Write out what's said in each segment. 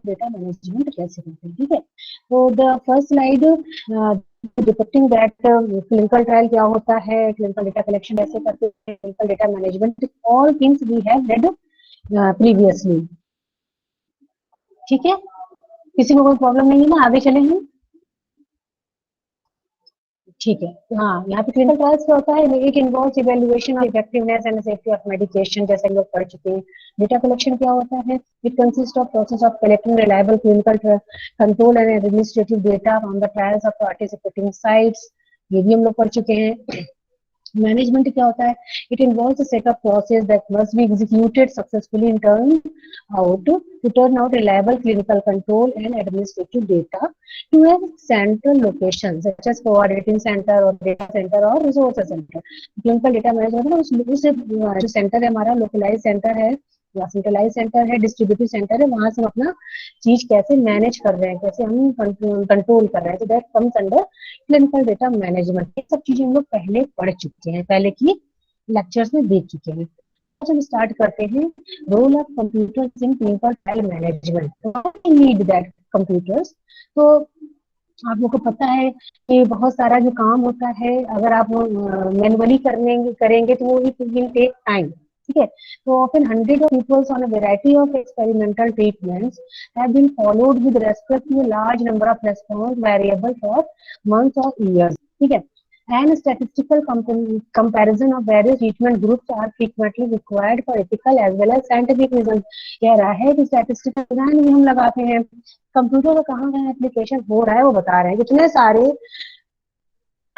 Data management कैसे करते हैं, ठीक है। तो the first slide depicting that clinical trial क्या होता है, क्लिनिकल डेटा कलेक्शन कैसे करते हैं, clinical data management, all things we have read previously, ठीक है। किसी को कोई प्रॉब्लम नहीं है ना, आगे चले हम, ठीक है। हाँ, यहाँ पे क्लिनिकल ट्रायल्स क्या होता है, it involves evaluation of effectiveness and safety of medication, जैसे लोग पढ़ चुके हैं। डेटा कलेक्शन क्या होता है, it consist of process of collecting reliable clinical control and administrative data on the trials of participating sites, ये भी हम लोग पढ़ चुके हैं। मैनेजमेंट क्या होता है, it involves a set of process that must be executed successfully in turn out to turn out reliable clinical control and administrative data to a central location such as coordinating center or data center or resource center। Clinical data management उस जो centre है हमारा, localise centre है या centralise centre है, distributive centre है, वहां से हम अपना चीज कैसे मैनेज कर रहे हैं, कैसे हम कंट्रोल कर रहे हैं, तो that comes under clinical data management. ये सब चीजें हम लोग पहले पढ़ चुके हैं, पहले की लेक्चर्स में देख चुके हैं। आज हम स्टार्ट करते हैं role of computers in clinical trial management, need that computers. तो आप लोग को पता है कि बहुत सारा जो काम होता है, अगर आप मैनुअली करेंगे तो वो इट विल टेक टाइम, ठीक है। तो often hundreds of people on a variety of experimental treatments have been followed with respect to a large number of response variables for months or years, ठीक है। And statistical comparison of various treatment groups are frequently required for ethical as well as scientific reasons। कह रहा है कि statistical design भी हम लगाते हैं, कंप्यूटर का कहाँ कहाँ एप्लीकेशन हो रहा है वो बता रहे हैं, कितने सारे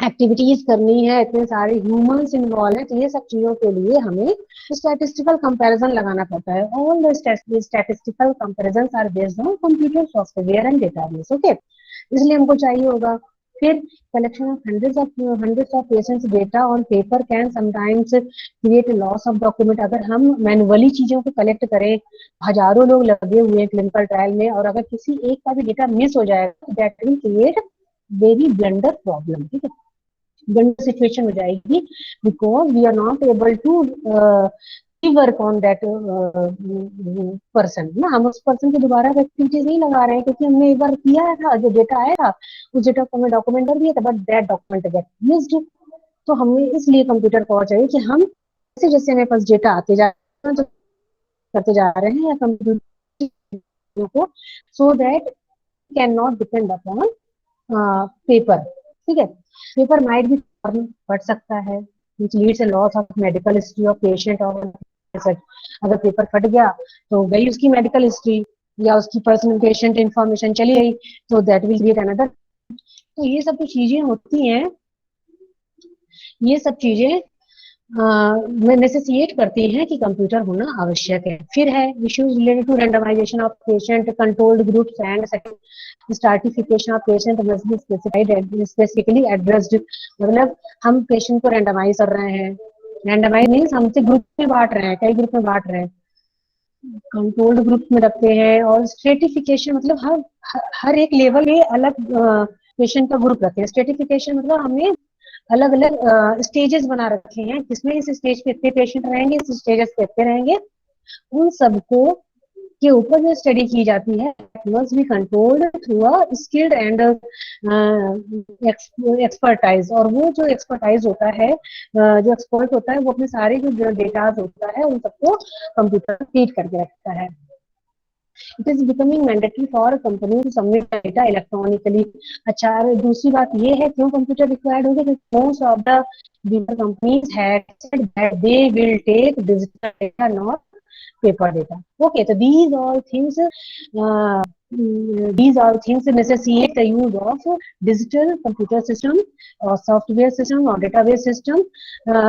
एक्टिविटीज करनी है, इतने सारे ह्यूमंस इन्वॉल्व है, तो ये सब चीजों के लिए हमें स्टैटिस्टिकल कंपैरिजन लगाना पड़ता है। All the statistical comparisons are based on computer software and database, okay. इसलिए हमको चाहिए होगा। फिर collection of hundreds of patients data on paper can sometimes create loss of document. अगर हम मैनुअली चीजों को कलेक्ट करें, हजारों लोग लगे हुए हैं क्लिनिकल ट्रायल में, और अगर किसी एक का भी डेटा मिस हो जाएगा, that will create very blunder problem, ठीक है, ब्लंडर सिचुएशन हो जाएगी, because we are not able to work on that person ना। हम उस पर्सन को दोबारा एक्टिविटीज नहीं लगा रहे हैं, क्योंकि हमने एक बार किया था, जो डेटा आया था उस डेटा को हमें डॉक्यूमेंट कर दिया था, but that document get missed. तो हमें इसलिए कंप्यूटर को चाहिए कि हम जैसे जैसे हमें पास डेटा आते जा करते जा रहे हैं या कंप्यूटर को, so that can not depend upon paper, ठीक है। पेपर माइट भी पढ़ सकता है, which leads a loss of medical history of patient और अगर पेपर फट गया तो गई उसकी मेडिकल हिस्ट्री या उसकी पर्सनल पेशेंट इंफॉर्मेशन चली गई, तो दैट विल क्रिएट अनदर। तो ये सब जो चीजें होती हैं, ये सब चीजें नेसेसिएट करती हैं कि कंप्यूटर होना आवश्यक है। फिर है issues related to randomization of patient, controlled groups and stratification of patient must be specified specifically addressed. मतलब हम पेशेंट को रैंडमाइज कर रहे हैं, रैंडमाइज मीन्स हमसे ग्रुप में बांट रहे हैं, कई ग्रुप में बांट रहे हैं, कंट्रोल्ड ग्रुप में रखते हैं, और स्ट्रेटिफिकेशन मतलब हर एक लेवल पे अलग पेशेंट का ग्रुप रखते हैं। स्ट्रेटिफिकेशन मतलब हमने अलग अलग स्टेजेस बना रखे हैं, जिसमें इस स्टेज पे इतने पेशेंट रहेंगे, इस स्टेजेस पे इतने रहेंगे, उन सबको के ऊपर जो स्टडी की जाती है must be controlled through a skilled and expertise. और वो जो एक्सपर्टाइज होता है, जो एक्सपर्ट होता है, वो अपने सारे जो डेटा होता है उन सबको कंप्यूटर फीड करके रखता है। It is becoming mandatory for company to submit data electronically. अच्छा, दूसरी बात ये है क्यों कंप्यूटर रिक्वायर्ड होगा, most of the bigger companies had said that they will take digital data, not paper data. Okay, so these all things necessitate the use of digital computer system or software system or database system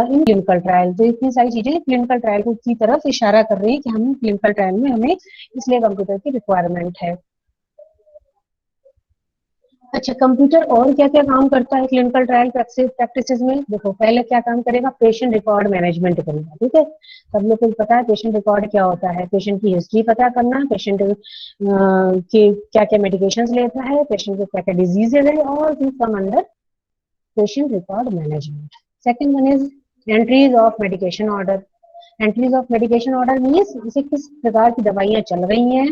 in clinical trial। तो इतनी सारी चीजें clinical trial की तरफ इशारा कर रही है कि हम क्लिनिकल ट्रायल में हमें इसलिए कंप्यूटर की रिक्वायरमेंट है। अच्छा, कंप्यूटर और क्या क्या काम करता है क्लिनिकल ट्रायल प्रैक्टिसेस में? देखो, पहले क्या काम करेगा, पेशेंट रिकॉर्ड मैनेजमेंट करेगा, ठीक है। सब लोग को पता है पेशेंट रिकॉर्ड क्या होता है, पेशेंट की हिस्ट्री पता करना, पेशेंट के क्या क्या मेडिकेशन लेता है, पेशेंट को क्या क्या डिजीजेज है, और come under patient record management. Second one is entries of medication order. Entries of medication order means इसे किस प्रकार की दवाइयाँ चल रही हैं,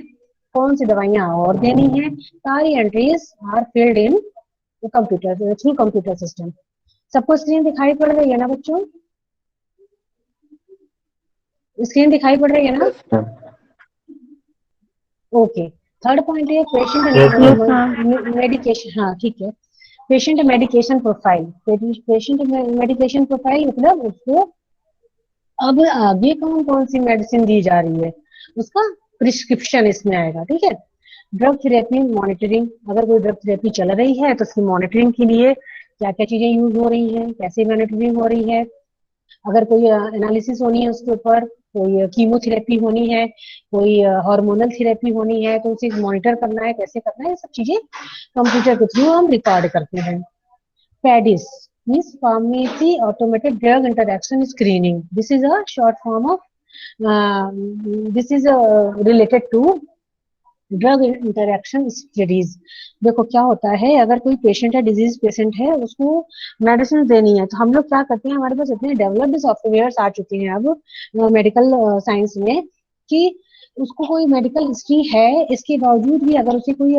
कौन सी दवाइयां और देनी है, सारी entries are filled in computer through computer system. सबको स्क्रीन दिखाई पड़ रही है ना बच्चों? स्क्रीन दिखाई पड़ रही है ना? Yes ma'am. Okay. Third point है यस पेशेंट मैम। मेडिकेशन। हाँ ठीक है। Patient medication profile, patient medication profile मतलब उसको अब आगे कौन कौन सी मेडिसिन दी जा रही है उसका प्रिस्क्रिप्शन इसमें आएगा, ठीक है। ड्रग थेरेपी मॉनिटरिंग, अगर कोई ड्रग थेरेपी चल रही है तो उसकी मॉनिटरिंग के लिए क्या क्या चीजें यूज हो रही है, कैसे मॉनिटरिंग हो रही है। अगर कोई एनालिसिस होनी है उसके ऊपर, कोई कीमोथेरेपी होनी है, कोई हार्मोनल थेरेपी होनी है, तो उसे मॉनिटर करना है, कैसे करना है, ये सब चीजें कंप्यूटर के थ्रू हम रिकॉर्ड करते हैं। PADIS means Pharmacy Automated Drug Interaction Screening. This is a short form of this is related to drug interaction studies. देखो क्या होता है, अगर कोई पेशेंट है, डिजीज पेशेंट है, उसको मेडिसिन देनी है, तो हम लोग क्या करते हैं, हमारे पास इतने डेवलप्ड सॉफ्टवेयर आ चुके हैं अब मेडिकल साइंस में कि उसको कोई मेडिकल हिस्ट्री है, इसके बावजूद भी अगर उसे कोई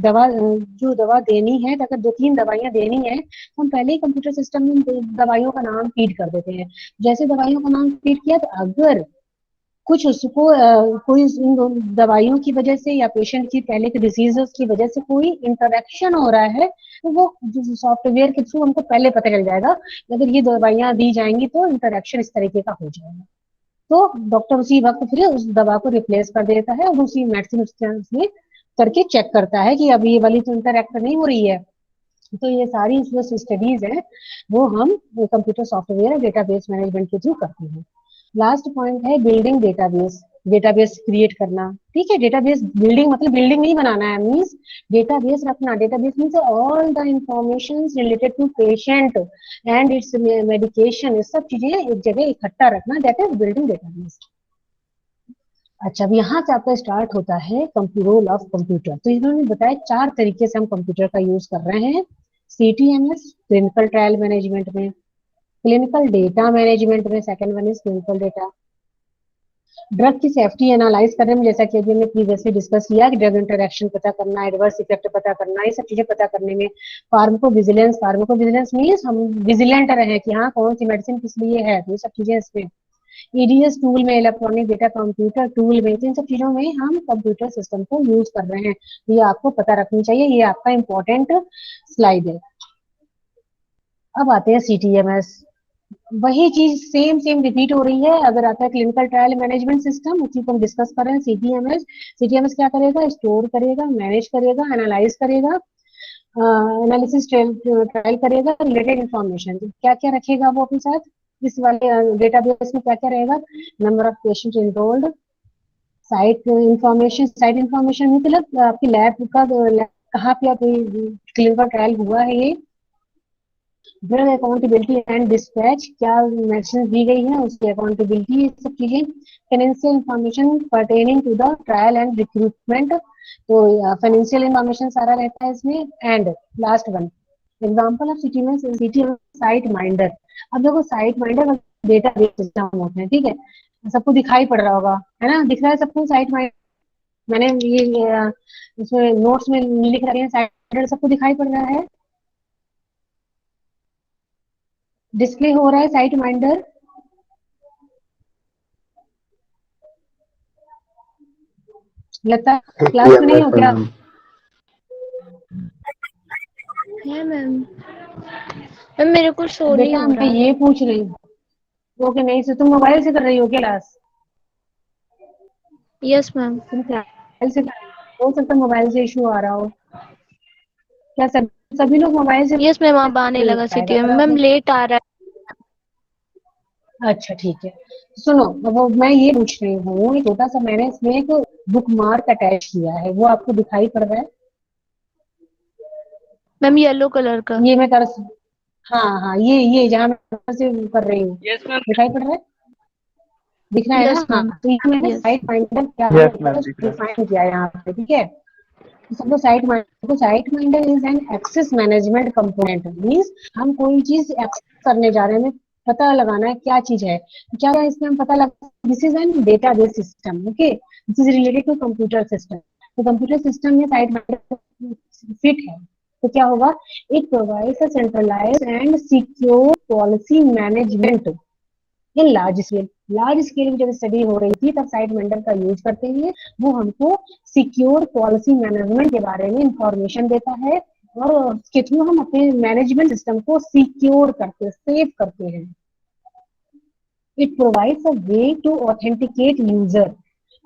दवा जो दवा देनी है, तो अगर 2-3 दवाइयां देनी है तो हम पहले ही कंप्यूटर सिस्टम में दवाइयों का नाम फीड कर देते हैं। जैसे दवाइयों का नाम फीड किया, तो अगर कुछ उसको कोई इन दवाइयों की वजह से या पेशेंट की पहले के डिजीजेस की वजह से कोई इंटरेक्शन हो रहा है, तो वो सॉफ्टवेयर के थ्रू हमको पहले पता चल जाएगा कि अगर ये दवाइयां दी जाएंगी तो इंटरेक्शन इस तरीके का हो जाएगा। तो डॉक्टर उसी वक्त फिर उस दवा को रिप्लेस कर देता है और उसी मेडिसिन उसमें करके चेक करता है कि अब ये वाली तो इंटरेक्ट नहीं हो रही है। तो ये सारी जो स्टडीज है वो हम कंप्यूटर सॉफ्टवेयर डेटाबेस मैनेजमेंट के थ्रू करते हैं। लास्ट पॉइंट है बिल्डिंग डेटाबेस, डेटाबेस क्रिएट करना, ठीक है। डेटाबेस बिल्डिंग मतलब बिल्डिंग नहीं बनाना है, मीन्स डेटाबेस रखना। Database means all the information related to patient and its medication, ये सब चीजें एक जगह इकट्ठा रखना, दैट इज बिल्डिंग डेटाबेस। अच्छा, अब यहाँ से आपका स्टार्ट होता है रोल ऑफ कंप्यूटर। तो इन्होंने बताया 4 तरीके से हम कंप्यूटर का यूज कर रहे हैं। CTMS क्लिनिकल ट्रायल मैनेजमेंट में, क्लिनिकल डेटा मैनेजमेंट में, second one is clinical data. Drug की सेफ्टी एनालाइज करने में, जैसा कि अभी हमने प्रीवियसली डिस्कस किया कि ड्रग इंटरेक्शन पता करना, एडवर्स इफेक्ट पता करना, ये सब चीजें पता करने में। फार्माको विजिलेंस मीन्स हम विजिलेंट रहे कि हाँ कौन सी मेडिसिन किस लिए है, तो ये सब चीजें इसमें। EDS टूल में, इलेक्ट्रॉनिक डेटा कंप्यूटर टूल में, तो इन सब चीजों में हम कंप्यूटर सिस्टम को यूज कर रहे हैं। ये आपको पता रखनी चाहिए, ये आपका इंपॉर्टेंट स्लाइड है। अब आते हैं CTMS। वही चीज सेम सेम रिपीट हो रही है। अगर आता है क्लिनिकल ट्रायल मैनेजमेंट सिस्टम, उसी को हम डिस्कस कर रहे हैं। CTMS क्या करेगा, स्टोर करेगा, मैनेज करेगा, एनालाइज करेगा, एनालिसिस ट्रायल करेगा, रिलेटेड इंफॉर्मेशन क्या क्या रखेगा वो अपने साथ। इस वाले डेटाबेस में क्या क्या रहेगा, number of patient enrolled, site information मतलब आपकी लैब का कहाँ पे क्लिनिकल ट्रायल हुआ है, ये ड्रग अकाउंटेबिलिटी एंड डिस्पैच, क्या मेडिसिन दी गई है उसकी अकाउंटेबिलिटी, ये सब चीजें। Financial information pertaining to the trial and recruitment, तो फाइनेंशियल इंफॉर्मेशन सारा रहता है इसमें। And last one example of CTMS site minder. अब देखो साइट माइंडर डेटाबेस सिस्टम होते हैं, ठीक है। सबको दिखाई पड़ रहा होगा, है ना, दिख रहा है सबको साइट माइंडर। मैंने ये इसमें नोट्स में लिख रहे हैं, साइट माइंडर सबको दिखाई पड़ रहा है, डिस्प्ले हो रहा है साइट माइंडर। लता क्लास में नहीं यस हो क्या? मैम। है मैम। मैम मेरे को शो नहीं बेटा हो मैं रहा। ये पूछ रही हूँ, ओके नहीं से तुम मोबाइल से कर रही हो क्या क्लास? Yes ma'am. तुम मोबाइल से कर रही हो सकता है मोबाइल से इशू आ रहा हो। क्या सभी लोग मोबाइल से यस मैम अब आने लगा आएगा सीटीएम। अगर मैम आपने। लेट आ रहा अच्छा ठीक है, सुनो, वो मैं ये पूछ रही हूँ, एक छोटा सा मैंने इसमें एक बुक मार्क अटैच किया है, वो आपको दिखाई पड़ रहा है? है। मैम येलो कलर का। ये मैं कर, हाँ हाँ, ये जहाँ मैं से कर रही हूँ, यस मैम। दिखाई पड़ रहा है? दिख रहा है ना? यस हाँ, मैम। तो ये मैंने यस। साइट फाइंडर क्या यस होता मैम है दिख रहा है। डिफाइन किया है यहाँ पे, ठीक है। तो सबको site minder is an access management component, means हम कोई चीज एक्सेस करने जा रहे हैं, हमें पता लगाना है क्या चीज है, क्या है इसमें हम पता लगा, this is an database system, okay, this is related to computer system. तो कंप्यूटर सिस्टम में साइट फिट है तो क्या होगा, it provides a centralized and secure policy management in large scale की जब स्टडी हो रही थी तब साइट वेंडर का यूज करते हैं, वो हमको सिक्योर पॉलिसी मैनेजमेंट के बारे में इंफॉर्मेशन देता है और उसके थ्रू हम अपने मैनेजमेंट सिस्टम को सिक्योर करते सेव करते हैं। It provides a way to authenticate user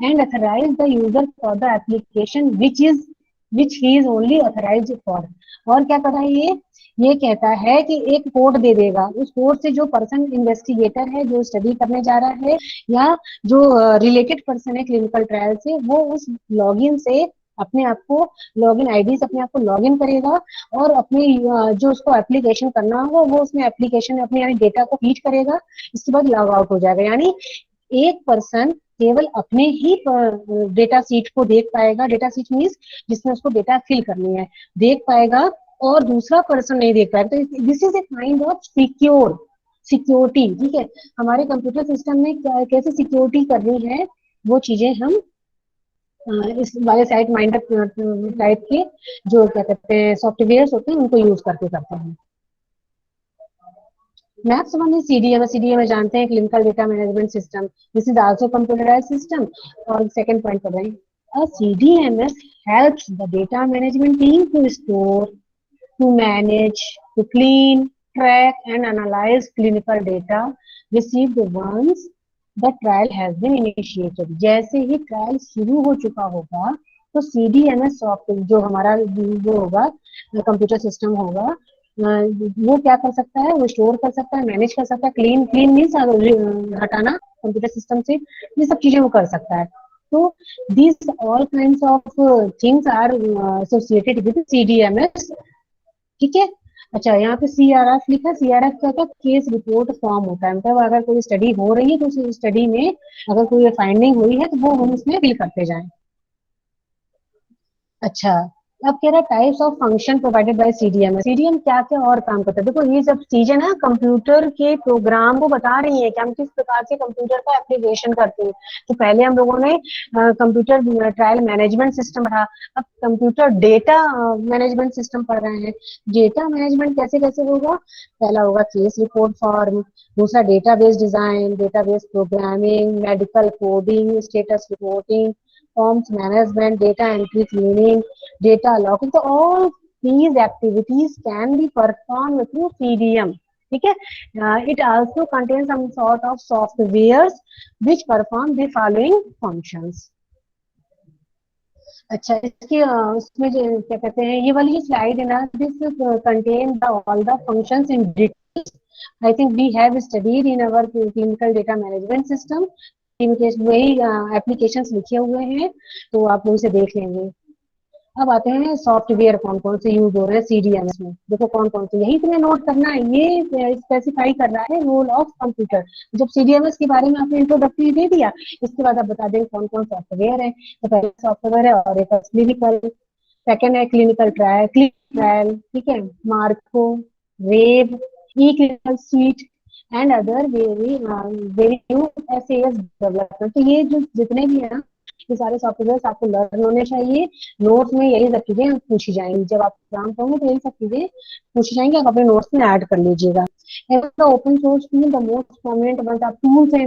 and authorize the user for the application which he is only authorized for। और क्या कर रहा है ये कहता है कि एक कोड दे देगा, उस कोड से जो पर्सन इन्वेस्टिगेटर है जो स्टडी करने जा रहा है या जो रिलेटेड पर्सन है क्लिनिकल ट्रायल से, वो उस लॉगिन से अपने आप को लॉगिन आईडी से अपने आप को लॉगिन करेगा और अपने जो उसको एप्लीकेशन करना होगा वो उसमें एप्लीकेशन अपने यानी डेटा को फीड करेगा, इसके बाद लॉग आउट हो जाएगा। यानी एक पर्सन केवल अपने ही डेटा सीट को देख पाएगा, डेटा सीट मीन्स जिसमें उसको डेटा फिल करनी है देख पाएगा और दूसरा पर्सन नहीं देख पाएगा। तो this is a kind of security. ठीक है, हमारे कंप्यूटर सिस्टम में कैसे सिक्योरिटी करनी है वो चीजें हम इस वाले साइट माइंडर टाइप के जो क्या कहते हैं सॉफ्टवेयर होते हैं उनको यूज करते हैं। मैप्स वन इज सीडीएम जानते हैं clinical data management system, this is also computerized system. और सेकंड पॉइंट पर रहे, a CDMS helps the data management team to store, to manage, to clean, track and analyze clinical data received once the trial has been initiated। जैसे ही trial शुरू हो चुका होगा तो सीडीएमएस software जो हमारा वो होगा कंप्यूटर सिस्टम होगा वो क्या कर सकता है, वो स्टोर कर सकता है, मैनेज कर सकता है, क्लीन मीन्स हटाना कंप्यूटर सिस्टम से, ये सब चीजें वो कर सकता है। तो this all kinds of things are associated with CDMS. ठीक है, अच्छा यहाँ पे सीआरएफ लिखा, सीआरएफ क्या होता है, केस रिपोर्ट फॉर्म होता है, मतलब अगर कोई स्टडी हो रही है तो उस स्टडी में अगर कोई फाइंडिंग हुई है तो वो हम उसमें फिल करते जाएं। अच्छा, अब कह रहा है types of function provided by CDM. CDM क्या क्या और काम करता है, देखो ये सब चीजें ना कंप्यूटर के प्रोग्राम को बता रही है कि हम किस प्रकार से कंप्यूटर का एप्लीकेशन करते हैं। तो पहले हम लोगों ने कंप्यूटर ट्रायल मैनेजमेंट सिस्टम पढ़ा, अब कंप्यूटर डेटा मैनेजमेंट सिस्टम पढ़ रहे हैं। डेटा मैनेजमेंट कैसे कैसे होगा, पहला होगा केस रिपोर्ट फॉर्म, दूसरा database design, database programming, medical coding, status reporting, forms management, data entry, cleaning, data logging। तो all these activities can be performed through CDM। ठीक है, it also contains some sort of softwares which perform the following functions। अच्छा, इसकी उसमें जो क्या कहते हैं ये वाली स्लाइड है ना, this contain the all the functions in detail. I think we have studied in our clinical data management system, वही एप्लीकेशंस लिखे हुए हैं तो आप लोग इसे देख लेंगे। अब आते हैं सॉफ्टवेयर कौन कौन से यूज हो रहे हैं सीडीएमएस में, देखो कौन कौन से, यही तुम्हें नोट करना है, ये स्पेसिफाई कर रहा है रोल ऑफ कंप्यूटर। जब सीडीएमएस के बारे में आपने इंट्रोडक्टरी दे दिया, इसके बाद आप बता दें कौन कौन सॉफ्टवेयर है। तो पहले सॉफ्टवेयर है और एक क्लिनिकल, सेकेंड है क्लिनिकल ट्रायल, ठीक है, Marco, web, E clinical sweet and other very new SAS development. तो ये जो जितने भी है ना ये सारे सॉफ्टवेयर आपको लर्न होने चाहिए। नोट्स में यही सब चीजें पूछी जाएंगी, जब आप एग्जाम होंगे तो यही सब चीजें पूछी जाएंगी, आप अपने नोट्स में ऐड कर लीजिएगा। Open source tool the most prominent one of tools हैं,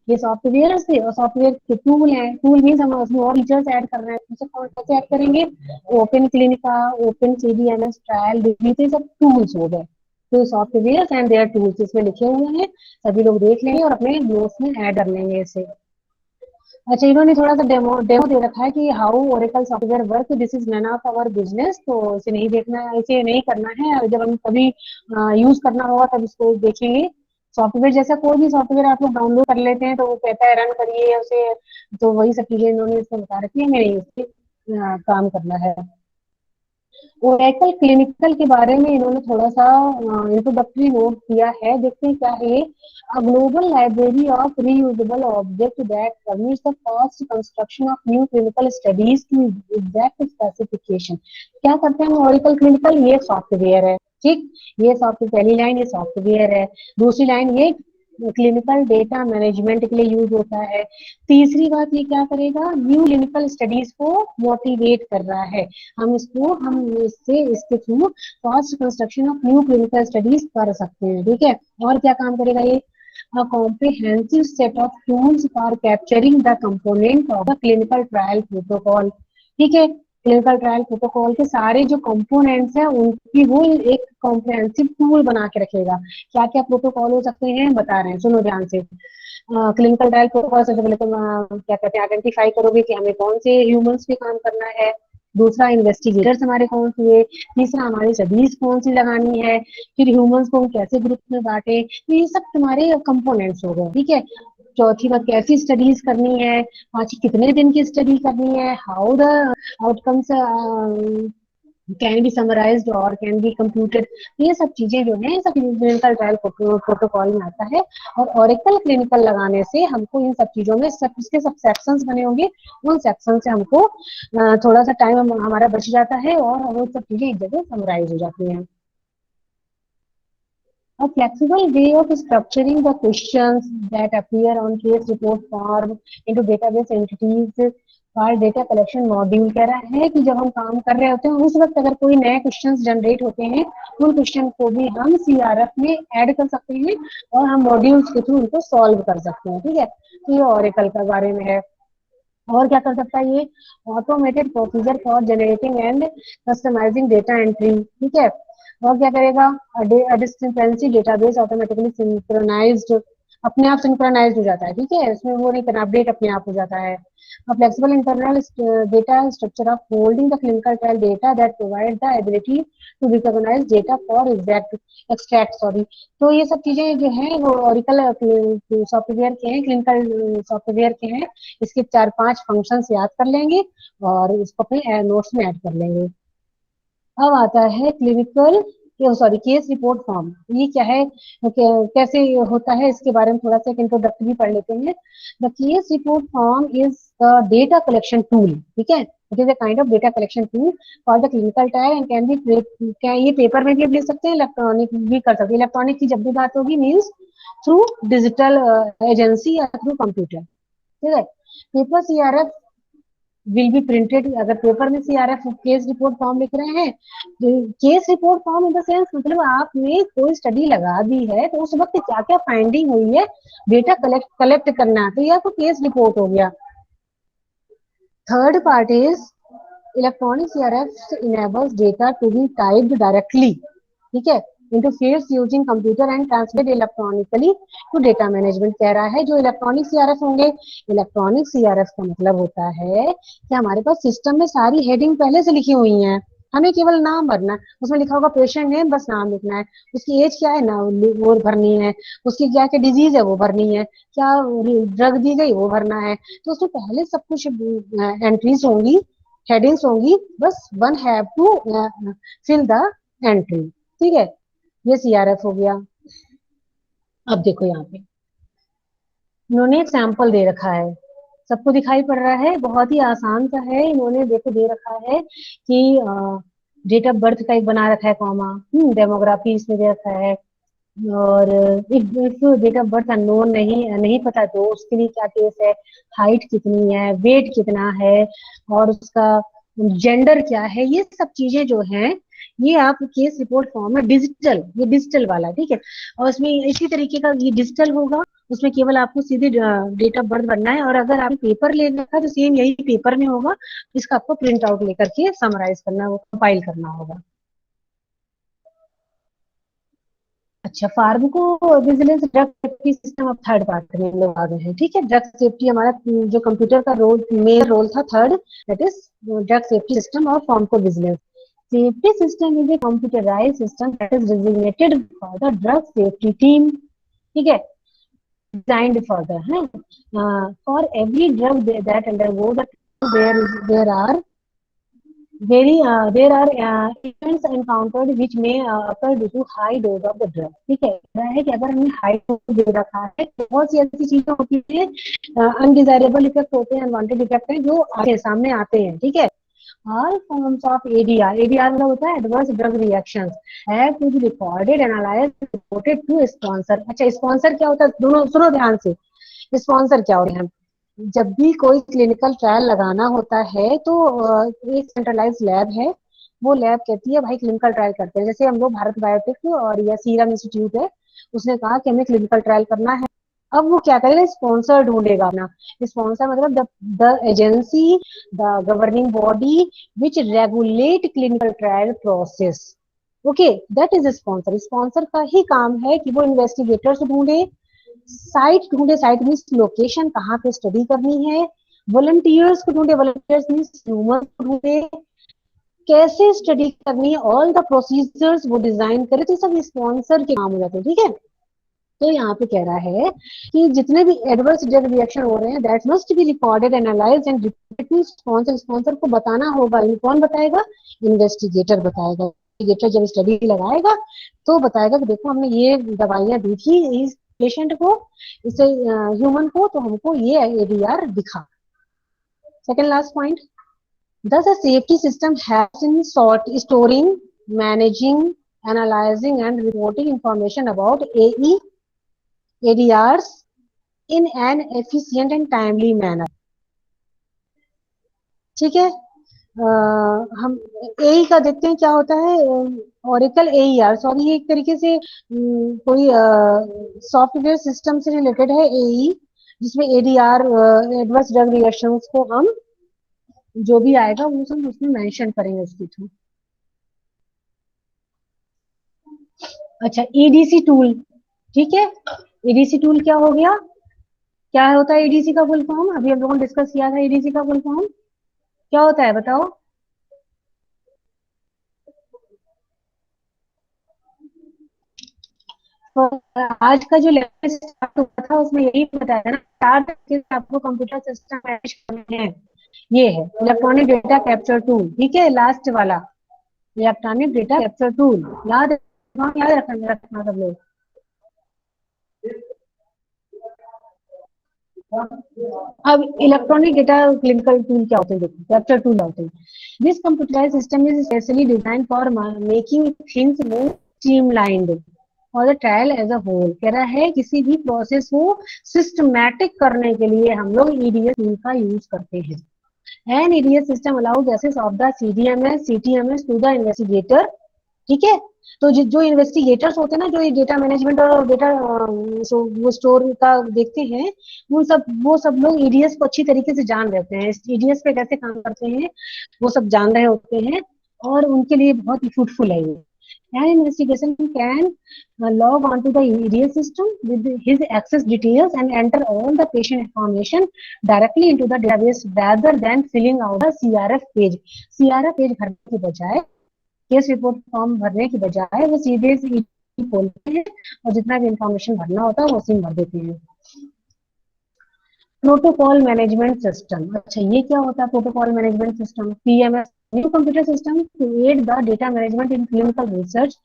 ये सॉफ्टवेयर से और सॉफ्टवेयर के टूल हैं। टूल मीन्स हम उसमें और फीचर्स ऐड कर रहे हैं, उसे कौन कैसे ऐड करेंगे, ओपन क्लिनिका, ओपन सीडीएमएस, ट्रायल, ये सब टूल्स हो गए। तो सॉफ्टवेयर एंड देयर टूल्स इसमें लिखे हुए हैं, सभी लोग देख लेंगे और अपने नोट्स में ऐड कर लेंगे इसे। अच्छा, इन्होंने थोड़ा सा डेमो दे रखा है कि how Oracle software work, this is none of our business. तो इसे नहीं देखना है, इसे नहीं करना है, जब हम कभी यूज करना होगा तब इसको देखेंगे। सॉफ्टवेयर जैसा कोई भी सॉफ्टवेयर आप लोग डाउनलोड कर लेते हैं तो वो कहता है रन करिए उसे, तो वही सब चीजें इन्होंने इसमें बता रखी है, हमें इस पे काम करना है। ओरेकल क्लिनिकल के बारे में इन्होंने थोड़ा सा इंट्रोडक्टरी नोट दिया है, देखते हैं क्या है। A global library of reusable objects that permits the fast construction of new clinical studies to exact specification। क्या करते हैं ओरेकल क्लिनिकल, ये सॉफ्टवेयर है, ठीक, ये सॉफ्टवेयर, पहली लाइन ये सॉफ्टवेयर है, दूसरी लाइन ये क्लिनिकल डेटा मैनेजमेंट के लिए यूज होता है। तीसरी बात, ये क्या करेगा, न्यू क्लिनिकल स्टडीज को मोटिवेट कर रहा है। हम इसके through fast construction of new clinical studies कर सकते हैं, ठीक है। और क्या काम करेगा ये, a comprehensive set of tools for capturing the component of the clinical trial protocol, ठीक है। क्लिनिकल ट्रायल प्रोटोकॉल के सारे जो कंपोनेंट्स हैं उनकी वो एक कॉम्प्रिहेंसिव टूल बना के रखेगा। क्या क्या प्रोटोकॉल हो सकते हैं बता रहे हैं, सुनो ध्यान से। क्लिनिकल ट्रायल प्रोटोकॉल सबसे पहले तुम क्या कहते हैं, आइडेंटिफाई करोगे कि हमें कौन से ह्यूमंस पे काम करना है। दूसरा, इन्वेस्टिगेटर्स हमारे कौन से है। तीसरा, हमारी स्टडीज कौन सी लगानी है। फिर ह्यूमंस को हम कैसे ग्रुप में बांटे, तो ये सब तुम्हारे कंपोनेंट्स हो गए, ठीक है। चौथी बात, कैसी स्टडीज करनी है। पांचवी, कितने दिन की स्टडी करनी है। How the outcomes can be summarised और कैन बी कंप्यूटेड। ये सब चीजें जो है सब क्लिनिकल ट्रायल प्रोटोकॉल में आता है। और ओरेकल क्लिनिकल लगाने से हमको इन सब चीजों में सब इसके सब सेक्शंस बने होंगे, उन सेक्शन से हमको थोड़ा सा टाइम हमारा बच जाता है और वो सब चीजें एक जगह समराइज हो जाती हैं। A flexible way of structuring the questions that appear on case report form into database entities for data collection module कह रहा है कि जब हम काम कर रहे होते हैं उस वक्त अगर कोई नए क्वेश्चंस जनरेट होते हैं, उन क्वेश्चन को भी हम सीआरएफ में ऐड कर सकते हैं और हम मॉड्यूल्स के थ्रू उनको सॉल्व कर सकते हैं, ठीक है। तो ये ओरेकल के बारे में है। और क्या कर सकता है ये, automated procedure for generating and customising data entry, ठीक है। और क्या करेगा, डिस्क्रिपेंसी डेटाबेस ऑटोमेटिकली सिंक्रोनाइज्ड, अपने आप सिंक्रोनाइज हो जाता है, ठीक है। इसमें वो नहीं करना, अपडेट अपने आप हो जाता है। Flexible internal data structure of holding the clinical trial data that provide the ability to recognize data for exact extract, sorry. तो ये सब चीजें जो है वो ओरेकल सॉफ्टवेयर के हैं, क्लिनिकल सॉफ्टवेयर के हैं। इसके 4-5 फंक्शंस याद कर लेंगे और इसको अपने नोट्स में ऐड कर लेंगे। अब आता है clinical, sorry, case report form. ये क्या है, कैसे होता है, इसके बारे में थोड़ा सा इंट्रोडक्टरी पढ़ लेते हैं। The case report form is the data collection tool, ठीक है। It is a kind of data collection tool for the clinical trial and can be, क्या ये पेपर में भी ले सकते हैं, इलेक्ट्रॉनिक भी कर सकते हैं। इलेक्ट्रॉनिक की जब भी बात होगी मीन्स थ्रू डिजिटल एजेंसी या थ्रू कंप्यूटर, ठीक है। Paper CRF will be printed, अगर पेपर में सीआरएफ केस रिपोर्ट फॉर्म लिख रहे हैं, case report form in the sense मतलब आपने कोई स्टडी लगा दी है तो उस वक्त क्या क्या फाइंडिंग हुई है, डेटा कलेक्ट कलेक्ट करना है, तो यह तो केस रिपोर्ट हो गया। Third part is electronic CRF enables data to be typed directly, ठीक है, into fields using computer and translate electronically to data management। कह रहा है जो इलेक्ट्रॉनिक सीआरएफ होंगे, इलेक्ट्रॉनिक सीआरएफ का मतलब होता है कि हमारे पास सिस्टम में सारी हेडिंग पहले से लिखी हुई हैं, हमें केवल नाम भरना है। उसमें लिखा होगा पेशेंट नेम, बस नाम लिखना है, उसकी एज क्या है ना वो भरनी है, उसकी क्या क्या डिजीज है वो भरनी है, क्या ड्रग दी गई वो भरना है। तो उसमें पहले सब कुछ एंट्रीज होंगी, हेडिंग्स होंगी, बस one have to fill the entry, ठीक है। ये सीआरएफ हो गया। अब देखो यहाँ पे इन्होंने एक सैंपल दे रखा है, सबको दिखाई पड़ रहा है, बहुत ही आसान सा है। इन्होंने देखो दे रखा है कि डेट ऑफ बर्थ का एक बना रखा है कॉमा, डेमोग्राफी इसमें दे रखा है। और if date of birth unknown नहीं नहीं पता तो उसके लिए क्या केस है, हाइट कितनी है, वेट कितना है और उसका जेंडर क्या है, ये सब चीजें जो हैं ये आप केस रिपोर्ट फॉर्म में डिजिटल, ये डिजिटल वाला, ठीक है। और उसमें इसी तरीके का ये डिजिटल होगा, उसमें केवल आपको सीधे डेट ऑफ बर्थ भरना है। और अगर आप पेपर लेना है तो सेम यही पेपर में होगा, इसका आपको प्रिंट आउट लेकर के समराइज करना, वो कंपाइल करना होगा। अच्छा, फार्मको विजिलेंस ड्रग सेफ्टी सिस्टम अब थर्ड पार्ट में लोग आ गए हैं, ठीक है। ड्रग सेफ्टी हमारा जो कंप्यूटर का रोल, मेन रोल था third, that is drug safety system और pharmacovigilance. Safety system is a computerized system that is designated for the drug safety team, ठीक है, designed further है। For every drug that undergo the there are there are events encountered which may occur due to high dose of the drug, ठीक है। है कि अगर हमने high dose दे रखा है तो बहुत सी ऐसी चीजें होती है, अनडिजायरेबल इफेक्ट होते हैं, अनवांटेड इफेक्ट हैं जो आगे सामने आते हैं, ठीक है। All forms of ADR, ADR मतलब होता है adverse drug reactions, have to be recorded, analyzed, reported to sponsor. अच्छा, स्पॉन्सर क्या होता है, दोनों सुनो ध्यान से, स्पॉन्सर क्या होते हैं? जब भी कोई क्लिनिकल ट्रायल लगाना होता है तो एक सेंट्रलाइज लैब है, वो लैब कहती है भाई क्लिनिकल ट्रायल करते हैं, जैसे हम लोग भारत बायोटेक और या सीरम इंस्टीट्यूट है, उसने कहा कि हमें क्लिनिकल ट्रायल करना है। अब वो क्या करेगा, स्पॉन्सर ढूंढेगा अपना। स्पॉन्सर मतलब the agency, the governing body which regulate clinical trial process. Okay, that is sponsor. Sponsor का ही काम है कि वो इन्वेस्टिगेटर्स ढूंढे, साइट ढूंढे, साइट मीन्स लोकेशन कहाँ पे स्टडी करनी है, वॉलंटियर्स को ढूंढे, वॉलंटियर्स मीन्स ह्यूमन को ढूंढे, कैसे स्टडी करनी है, ऑल द प्रोसीजर्स वो डिजाइन करे, तो सब स्पॉन्सर के काम हो जाते हैं। ठीक है, तो यहाँ पे कह रहा है कि जितने भी एडवर्स ड्रग रिएक्शन हो रहे हैं that must be recorded, analyse and reported sponsor. Sponsor को बताना होगा, कौन बताएगा? इन्वेस्टिगेटर बताएगा। इन्वेस्टिगेटर जब स्टडी लगाएगा तो बताएगा कि देखो हमने ये दवाइयां दी थी इस पेशेंट को, इसे ह्यूमन को, तो हमको ये एडीआर दिखा। Second last point, thus a safety system has in sort storing, managing, analyzing and reporting information about AE, ADRs in an efficient and timely manner. ठीक है, हम एई का देखते हैं क्या होता है। ओरेकल एईआर, सॉरी, ये एक तरीके से कोई सॉफ्टवेयर सिस्टम से रिलेटेड है एई, जिसमें एडीआर, एडवर्स ड्रग रिएक्शंस को हम जो भी आएगा वो सब उसमें मेंशन करेंगे उसके थ्रू। अच्छा, ईडीसी टूल, ठीक है, ईडीसी टूल क्या हो गया, क्या होता है ईडीसी का फुल फॉर्म? अभी हम लोगों ने डिस्कस किया था ईडीसी का फुल फॉर्म क्या होता है, बताओ। तो आज का जो लेक्चर स्टार्ट हुआ था उसमें यही बताया था ना, 4 तरीके से आपको कंप्यूटर सिस्टम मैनेज करने हैं। ये है इलेक्ट्रॉनिक डेटा कैप्चर टूल, ठीक है, लास्ट वाला इलेक्ट्रॉनिक डेटा कैप्चर टूल, याद रखना सब लोग। अब इलेक्ट्रॉनिक डेटा क्लिनिकल टूल क्या होते हैं, देखो कैप्चर टूल होते हैं। This computerized system is specially design for making things more streamlined और the trial as a whole. कह रहा है किसी भी प्रोसेस को सिस्टमैटिक करने के लिए हम लोग ईडीएस टूल का यूज करते हैं। An EDS system allows access of the CDMS CTMS to the investigator. ठीक है, तो जो इन्वेस्टिगेटर्स होते हैं ना, जो ये डेटा मैनेजमेंट और डेटा वो स्टोर का देखते हैं, वो सब लोग ईडीएस को अच्छी तरीके से जान रहते हैं, ईडीएस पे कैसे काम करते हैं वो सब जान रहे होते हैं, और उनके लिए बहुत ही फ्रूटफुल है ये। An investigation can log onto the EDS system with his access details and enter all the patient information directly into the database rather than filling out the CRF page. CRF page भरने के बजाय, case report form भरने की बजाय वो सीधे खोलते हैं और जितना भी इंफॉर्मेशन भरना होता है वो उसी में भर देते हैं। प्रोटोकॉल मैनेजमेंट सिस्टम, अच्छा ये क्या होता है protocol management system? PMS, new computer system to add the data management in clinical research.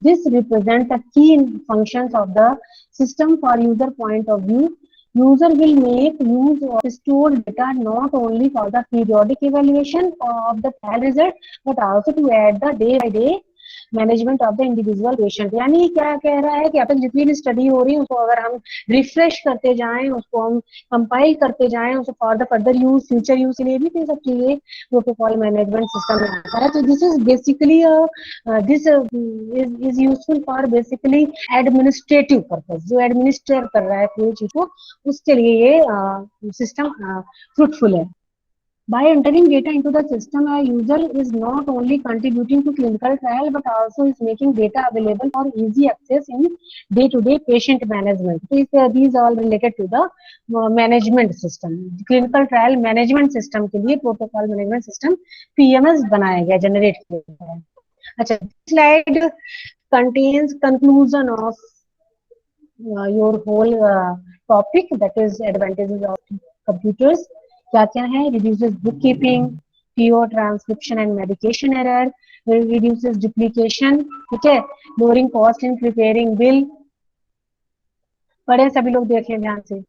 This represent the key functions of the system for user point of view. User will make use of stored data not only for the periodic evaluation of the trial result but also to add the day by day management of the individual patient. यानी क्या कह रहा है कि अब तक जितनी भी स्टडी हो रही है उसको अगर हम रिफ्रेश करते जाएं, उसको हम कंपाइल करते जाएं, उसको for the further use, future use के लिए भी तो सब चीजें प्रोटोकॉल मैनेजमेंट सिस्टम में आता है। तो this is basically this is useful for basically administrative purpose, जो एडमिनिस्ट्रेट कर रहा है कोई चीज को उसके लिए ये सिस्टम फ्रूटफुल है। By entering data into the system, a user is not only contributing to clinical trial but also is making data available for easy access in day-to-day patient management. These all related to the management system. Clinical trial management system के लिए protocol management system PMS बनाया गया, generate किया गया है। अच्छा, slide contains conclusion of your whole topic, that is advantages of computers. क्या क्या है? reduces bookkeeping, PO transcription and medication error, reduces duplication, ठीक है, lowering cost in preparing bill। पढ़े सभी लोग, देखें ध्यान से।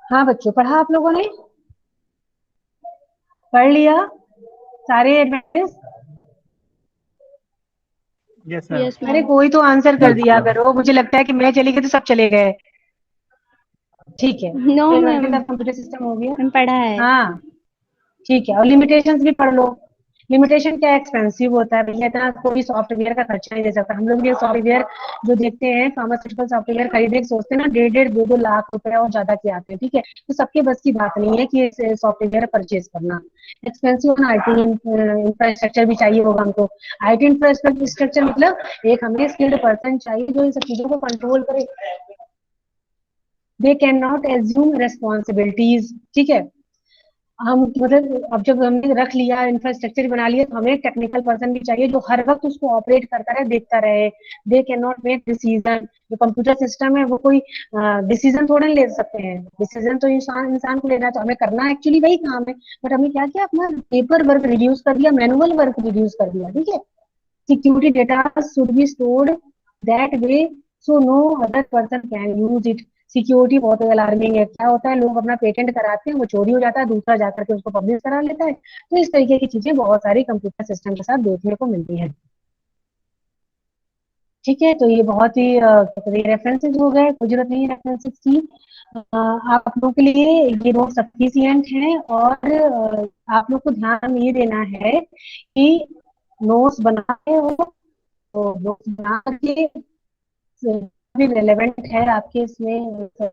हाँ बच्चों, पढ़ा आप लोगों ने? पढ़ लिया सारे एडवाइस? Yes ma'am. यस अरे मैम। कोई तो आंसर कर दिया मैम करो, मुझे लगता है कि मैं चली गई तो सब चले गए। ठीक है, no ma'am, advantage of computer system हो गया। मैम पढ़ा है। हाँ ठीक है, और लिमिटेशंस भी पढ़ लो। लिमिटेशन क्या, एक्सपेंसिव होता है भैया, इतना कोई सॉफ्टवेयर का खर्चा नहीं दे सकता। हम लोग ये सॉफ्टवेयर जो देखते हैं, फार्मास्यूटिकल सॉफ्टवेयर खरीदने की सोचते हैं ना, 1.5 2 2 लाख रुपए और ज्यादा के आते हैं। ठीक है, तो सबके बस की बात नहीं है कि सॉफ्टवेयर परचेज करना। एक्सपेंसिव आईटी इंफ्रास्ट्रक्चर भी चाहिए होगा हमको। आईटी इंफ्रास्ट्रक्चर मतलब एक हमें स्किल्ड पर्सन चाहिए जो इन सब चीजों को कंट्रोल करे। They can not assume responsibilities. ठीक है, हम मतलब अब जब हमने रख लिया, इंफ्रास्ट्रक्चर बना लिया, तो हमें एक टेक्निकल पर्सन भी चाहिए जो हर वक्त उसको ऑपरेट करता रहे, देखता रहे। They can not make decision. जो कंप्यूटर सिस्टम है वो कोई डिसीजन थोड़ा नहीं ले सकते हैं। डिसीजन तो इंसान इंसान को लेना, तो हमें करना एक्चुअली वही काम है, बट हमने क्या किया, अपना पेपर वर्क रिड्यूस कर दिया, मैनुअल वर्क रिड्यूस कर दिया। ठीक है, security data should be stored that way so no other person can use it। Security बहुत अलार्मिंग है। क्या होता है, लोग अपना पेटेंट कराते हैं, वो चोरी हो जाता है, दूसरा जाकर के उसको पब्लिश करा लेता है। तो इस तरीके की चीजें बहुत सारी कंप्यूटर सिस्टम के साथ देखने को मिलती है। ठीक है, तो ये बहुत ही रेफरेंसेस हो गए, कोई जरूरत नहीं है रेफरेंसेस की। आप लोगों के लिए ये नोट सफिशियंट है, और आप लोग को ध्यान ये देना है कि नोट्स बनाए हो तो नोट्स बना करके भी रेलेवेंट है आपके इसमें